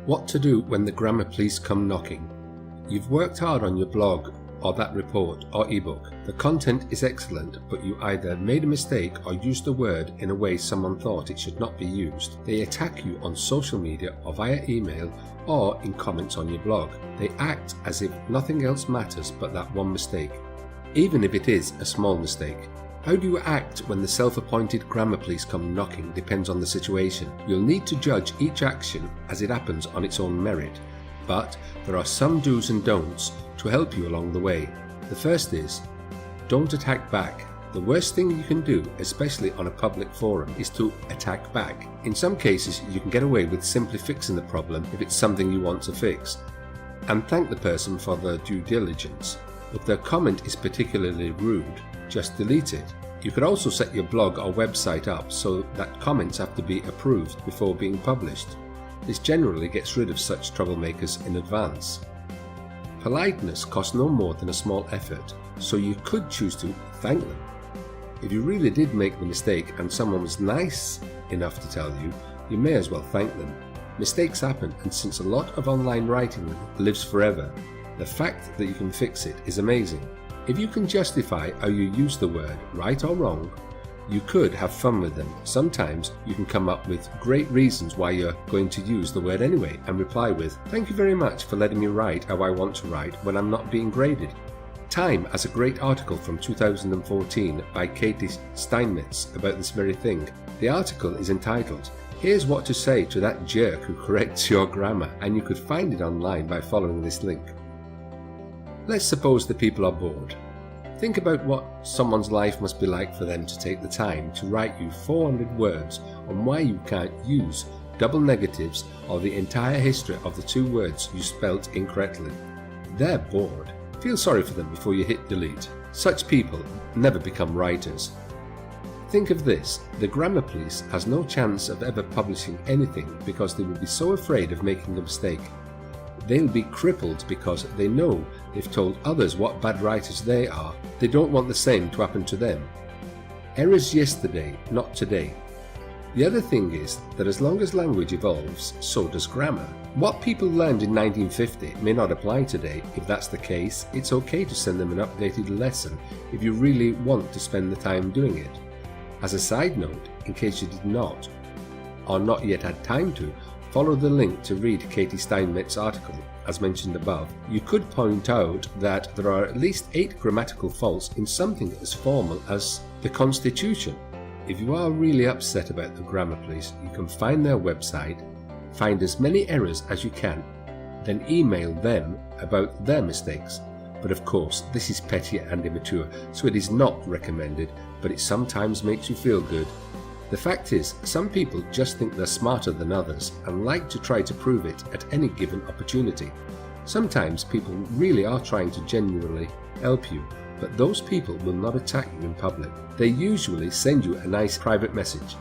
What to do when the grammar police come knocking. You've worked hard on your blog or that report or ebook. The content is excellent, but you either made a mistake or used the word in a way someone thought it should not be used. They attack you on social media or via email or in comments on your blog. They act as if nothing else matters but that one mistake, even if it is a small mistake. How do you act when the self-appointed grammar police come knocking depends on the situation. You'll need to judge each action as it happens on its own merit, but there are some do's and don'ts to help you along the way. The first is, don't attack back. The worst thing you can do, especially on a public forum, is to attack back. In some cases, you can get away with simply fixing the problem if it's something you want to fix, and thank the person for their due diligence. If their comment is particularly rude, just delete it. You could also set your blog or website up so that comments have to be approved before being published. This generally gets rid of such troublemakers in advance. Politeness costs no more than a small effort, so you could choose to thank them. If you really did make the mistake and someone was nice enough to tell you, you may as well thank them. Mistakes happen, and since a lot of online writing lives forever, the fact that you can fix it is amazing. If you can justify how you use the word, right or wrong, you could have fun with them. Sometimes you can come up with great reasons why you're going to use the word anyway and reply with, "Thank you very much for letting me write how I want to write when I'm not being graded." Time has a great article from 2014 by Katie Steinmetz about this very thing. The article is entitled, "Here's what to say to that jerk who corrects your grammar," and you could find it online by following this link. Let's suppose the people are bored. Think about what someone's life must be like for them to take the time to write you 400 words on why you can't use double negatives or the entire history of the 2 words you spelt incorrectly. They're bored. Feel sorry for them before you hit delete. Such people never become writers. Think of this, the grammar police has no chance of ever publishing anything because they will be so afraid of making a mistake. They'll be crippled because they know they've told others what bad writers they are. They don't want the same to happen to them. Errors yesterday, not today. The other thing is that as long as language evolves, so does grammar. What people learned in 1950 may not apply today. If that's the case, it's okay to send them an updated lesson if you really want to spend the time doing it. As a side note, in case you did not, or not yet had time to, follow the link to read Katie Steinmetz's article. As mentioned above, you could point out that there are at least 8 grammatical faults in something as formal as the Constitution. If you are really upset about the grammar police, you can find their website, find as many errors as you can, then email them about their mistakes. But of course, this is petty and immature, so it is not recommended, but it sometimes makes you feel good. The fact is, some people just think they're smarter than others and like to try to prove it at any given opportunity. Sometimes people really are trying to genuinely help you, but those people will not attack you in public. They usually send you a nice private message.